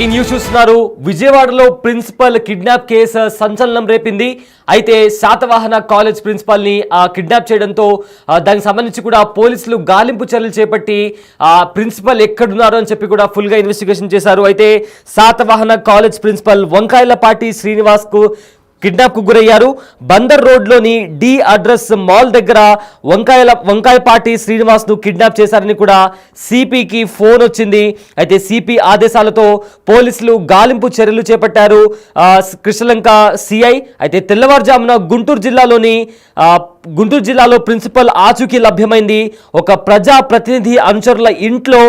ఈ న్యూస్ చూస్తున్నారు. విజయవాడలో ప్రిన్సిపల్ కిడ్నాప్ కేసు సంచలనం రేపింది. అయితే శాతవాహన కాలేజ్ ప్రిన్సిపల్ ని కిడ్నాప్ చేయడంతో దానికి సంబంధించి కూడా పోలీసులు గాలింపు చర్యలు చేపట్టి ప్రిన్సిపల్ ఎక్కడున్నారు అని చెప్పి కూడా ఫుల్ గా ఇన్వెస్టిగేషన్ చేశారు. అయితే శాతవాహన కాలేజ్ ప్రిన్సిపల్ వంకాయలపాటి శ్రీనివాస్ కు కిడ్నాప్ కు గురయ్యారు. బందర్ రోడ్ లోని డి అడ్రస్ మాల్ దగ్గర వంకాయపాటి శ్రీనివాస్ ను కిడ్నాప్ చేశారని కూడా సిపికి ఫోన్ వచ్చింది. అయితే సిపి ఆదేశాలతో పోలీసులు గాలింపు చర్యలు చేపట్టారు. కృష్ణలంక సిఐ అయితే తెల్లవారుజామున గుంటూరు జిల్లాలో ప్రిన్సిపల్ ఆచూకీ లభ్యమైంది. ఒక ప్రజా ప్రతినిధి అనుచరుల ఇంట్లో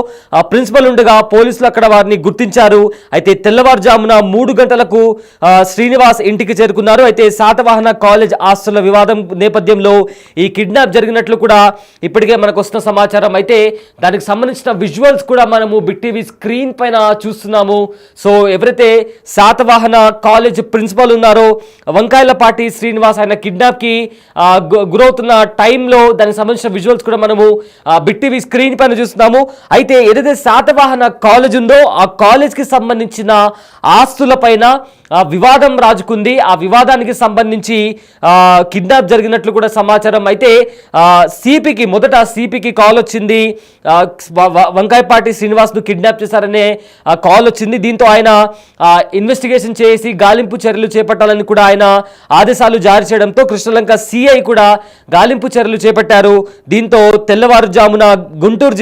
ప్రిన్సిపల్ ఉండగా పోలీసులు అక్కడ వారిని గుర్తించారు. అయితే తెల్లవారుజామున 3 గంటలకు శ్రీనివాస్ ఇంటికి చేరుకున్నారు. అయితే శాతవాహన కాలేజ్ ఆస్తుల వివాదం నేపథ్యంలో ఈ కిడ్నాప్ జరిగినట్లు కూడా ఇప్పటికే మనకు వస్తున్న సమాచారం. అయితే దానికి సంబంధించిన విజువల్స్ కూడా మనము బిగ్ టీవీ స్క్రీన్ పైన చూస్తున్నాము. సో ఎవరైతే శాతవాహన కాలేజ్ ప్రిన్సిపల్ ఉన్నారో వంకాయలపాటి శ్రీనివాస్ ఆయన కిడ్నాప్ కి గురవుతున్న టైంలో దానికి సంబంధించిన విజువల్స్ కూడా మనము బిగ్ టీవీ స్క్రీన్ పైన చూస్తున్నాము. అయితే ఏదైతే శాతవాహన కాలేజ్ ఉందో ఆ కాలేజ్కి సంబంధించిన ఆస్తుల పైన వివాదం రాజుకుంది. ఆ వివాదానికి సంబంధించి కిడ్నాప్ జరిగినట్లు కూడా సమాచారం. అయితే మొదట సిపికి కాల్ వచ్చింది. వంకాయపాటి శ్రీనివాస్ ను కిడ్నాప్ చేశారనే కాల్ వచ్చింది. దీంతో ఆయన ఇన్వెస్టిగేషన్ చేసి గాలింపు చర్యలు చేపట్టాలని కూడా ఆయన ఆదేశాలు జారీ చేయడంతో కృష్ణలంక సిఐ కూడా గాలింపు చర్యలు చేపట్టారు. దీంతో తెల్లవారుజామున గుంటూరు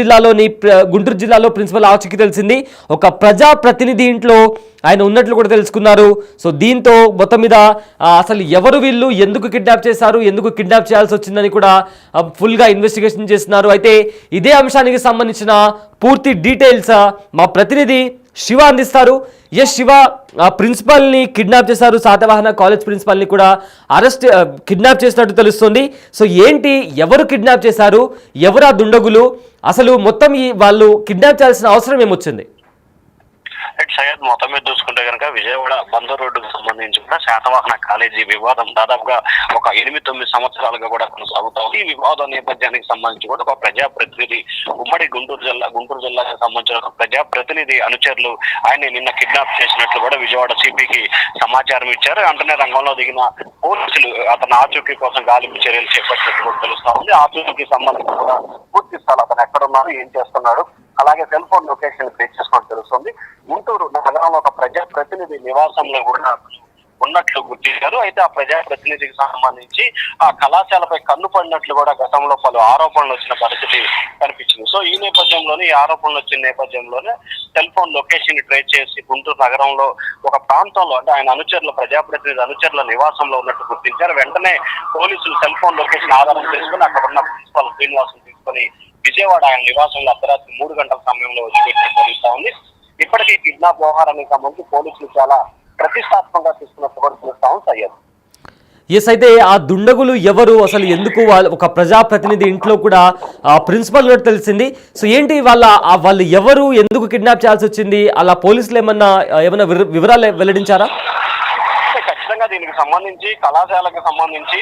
జిల్లాలో ప్రిన్సిపల్ ఆచూకీ తెలిసింది. ఒక ప్రజా ప్రతినిధి ఇంట్లో ఆయన ఉన్నట్లు కూడా తెలుసుకున్నారు. సో దీంతో మొత్తం మీద అసలు ఎవరు వీళ్ళు, ఎందుకు కిడ్నాప్ చేశారు, ఎందుకు కిడ్నాప్ చేయాల్సి వచ్చిందని కూడా ఫుల్గా ఇన్వెస్టిగేషన్ చేస్తున్నారు. అయితే ఇదే అంశానికి సంబంధించిన పూర్తి డీటెయిల్స్ మా ప్రతినిధి శివ అందిస్తారు. ఎస్ శివ, ప్రిన్సిపల్ని కిడ్నాప్ చేశారు. శాతవాహన కాలేజ్ ప్రిన్సిపల్ని కూడా కిడ్నాప్ చేసినట్టు తెలుస్తుంది. సో ఏంటి, ఎవరు కిడ్నాప్ చేశారు, ఎవరు ఆ దుండగులు, అసలు మొత్తం వాళ్ళు కిడ్నాప్ చేయాల్సిన అవసరం ఏమొచ్చింది? సయ్యద్, మొత్తం మీద చూసుకుంటే కనుక విజయవాడ బందర్ రోడ్డుకు సంబంధించి కూడా శాతవాహన కాలేజీ వివాదం దాదాపుగా ఒక 8-9 సంవత్సరాలుగా కూడా కొనసాగుతుంది. ఈ వివాదం నేపథ్యానికి సంబంధించి కూడా ఒక ప్రజాప్రతినిధి ఉమ్మడి గుంటూరు జిల్లాకు సంబంధించిన ఒక ప్రజాప్రతినిధి అనుచరులు ఆయన నిన్న కిడ్నాప్ చేసినట్లు కూడా విజయవాడ సిపికి సమాచారం ఇచ్చారు. వెంటనే రంగంలో దిగిన పోలీసులు అతని ఆచూకీ కోసం గాలింపు చర్యలు చేపట్టినట్టు కూడా తెలుస్తా ఉంది. ఆచూకీకి సంబంధించి కూడా పూర్తి స్థలం అతను ఎక్కడున్నారు, ఏం చేస్తున్నాడు, అలాగే సెల్ ఫోన్ లొకేషన్ ట్రేస్ చేసుకోవడం తెలుస్తుంది. గుంటూరు నగరంలో ఒక ప్రజాప్రతినిధి నివాసంలో కూడా ఉన్నట్లు గుర్తించారు. అయితే ఆ ప్రజాప్రతినిధికి సంబంధించి ఆ కళాశాలపై కన్ను పడినట్లు కూడా గతంలో పలు ఆరోపణలు వచ్చిన పరిస్థితి కనిపించింది. సో ఈ ఆరోపణలు వచ్చిన నేపథ్యంలోనే సెల్ ఫోన్ లొకేషన్ ట్రేస్ చేసి గుంటూరు నగరంలో ఒక ప్రాంతంలో అంటే ఆయన ప్రజాప్రతినిధి అనుచరుల నివాసంలో ఉన్నట్టు గుర్తించారు. వెంటనే పోలీసులు సెల్ ఫోన్ లొకేషన్ ఆధారం చేసుకుని అక్కడ ఉన్న ప్రిన్సిపల్ శ్రీనివాసం తీసుకొని విజయవాడ ఆయన నివాసంలో అర్ధరాత్రి 3 గంటల సమయంలో వచ్చిపెట్టడం జరుగుతా ఉంది. ఇప్పటికీ కిడ్నాప్ వ్యవహారానికి సంబంధించి పోలీసులు చాలా ప్రతిష్టాత్మకంగా తీసుకున్నట్టు కూడా చూస్తాం సయ్యద్. ఎస్, అయితే ఆ దుండగులు ఎవరు, అసలు ఎందుకు ఒక ప్రజాప్రతినిధి ఇంట్లో కూడా ప్రిన్సిపల్ ఉన్నట్టు తెలిసింది. సో ఏంటి వాళ్ళు ఎవరు, ఎందుకు కిడ్నాప్ చేయాల్సి వచ్చింది, అలా పోలీసులు ఏమన్నా వివరాలు వెల్లడించారా? దీనికి సంబంధించి కళాశాలకు సంబంధించి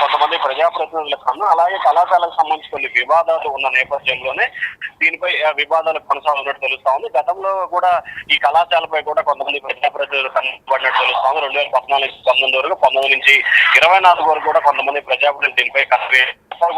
కొంతమంది ప్రజాప్రతినిధులకు అలాగే కళాశాలకు సంబంధించి కొన్ని వివాదాలు ఉన్న నేపథ్యంలోనే దీనిపై వివాదాలు కొనసాగుతున్నట్టు తెలుస్తా ఉంది. గతంలో కూడా ఈ కళాశాలపై కూడా కొంతమంది ప్రజాప్రతినిధులు కనబడినట్టు తెలుస్తా ఉంది. 2014-19 వరకు, 19 నుంచి 24 వరకు కూడా కొంతమంది ప్రజాప్రతినిధులు దీనిపై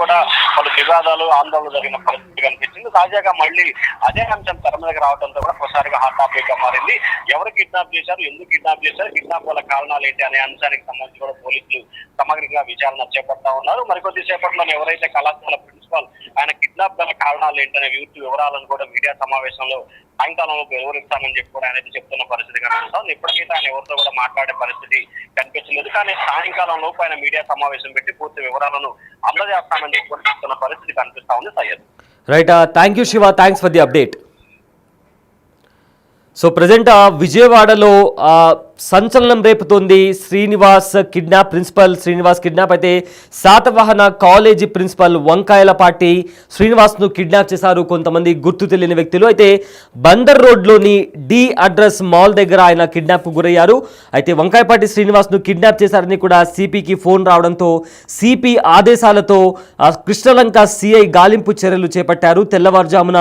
కూడా పలు వివాదాలు, ఆందోళన జరిగిన పరిస్థితి కనిపించింది. తాజాగా మళ్ళీ అదే అంశం తెర మీదకి రావడంతో కూడా ఒకసారిగా హాట్ టాపిక్ గా మారింది. ఎవరు కిడ్నాప్ చేశారు, ఎందుకు కిడ్నాప్ చేశారు, కిడ్నాప్ వల్ల కారణాలు ఏంటి అనే అంశానికి సంబంధించి కూడా పోలీసులు సమగ్రంగా విచారణ చేపడతా ఉన్నారు. మరికొద్ది సేపట్లో ఎవరైతే కళాశాల ప్రిన్సిపాల్ ఆయన కిడ్నాప్ గల కారణాలు ఏంటనే వివరాలను కూడా మీడియా సమావేశంలో సాయంకాలంలో వివరిస్తానని చెప్పి కూడా ఆయన చెప్తున్న పరిస్థితి కనిపిస్తుంది. ఇప్పటికైతే ఆయన ఎవరితో కూడా మాట్లాడే పరిస్థితి కనిపించలేదు. కానీ సాయంకాలం లోపు ఆయన మీడియా సమావేశం పెట్టి పూర్తి వివరాలను అందజేస్తానని చెప్పి కూడా చెప్తున్న పరిస్థితి కనిపిస్తా ఉంది Syed. Right, thank you Shiva, thanks for the update. So present విజయవాడలో సంచలనం రేపుతోంది Srinivas kidnap. Principal Srinivas kidnap. అయితే శాతవాహన కాలేజీ ప్రిన్సిపల్ వంకాయలపాటి శ్రీనివాస్ను కిడ్నాప్ చేశారు కొంతమంది గుర్తు తెలియని వ్యక్తులు. అయితే బందర్ రోడ్లోని డి అడ్రస్ మాల్ దగ్గర ఆయన కిడ్నాప్కు గురయ్యారు. అయితే వంకాయపాటి శ్రీనివాస్ను కిడ్నాప్ చేశారని కూడా సిపికి ఫోన్ రావడంతో సిపి ఆదేశాలతో కృష్ణలంక సిఐ గాలింపు చర్యలు చేపట్టారు. తెల్లవారుజామున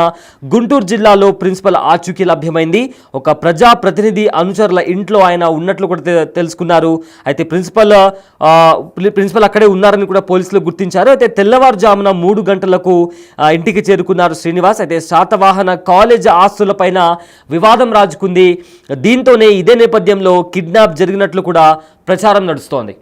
గుంటూరు జిల్లాలో ప్రిన్సిపల్ ఆచూకీ లభ్యమైంది. ఒక ప్రజా ప్రతినిధి అనుచరుల ఇంట్లో ఆయన ఉన్నట్లు కూడా తెలుసుకున్నారు. అయితే ప్రిన్సిపల్ అక్కడే ఉన్నారని కూడా పోలీసులు గుర్తించారు. అయితే తెల్లవారుజామున 3 గంటలకు ఇంటికి చేరుకున్నారు శ్రీనివాస్. అయితే శాతవాహన కాలేజ్ ఆస్తులపైన వివాదం రాజుకుంది. దీంతోనే ఇదే నేపథ్యంలో కిడ్నాప్ జరిగినట్లు కూడా ప్రచారం నడుస్తోంది.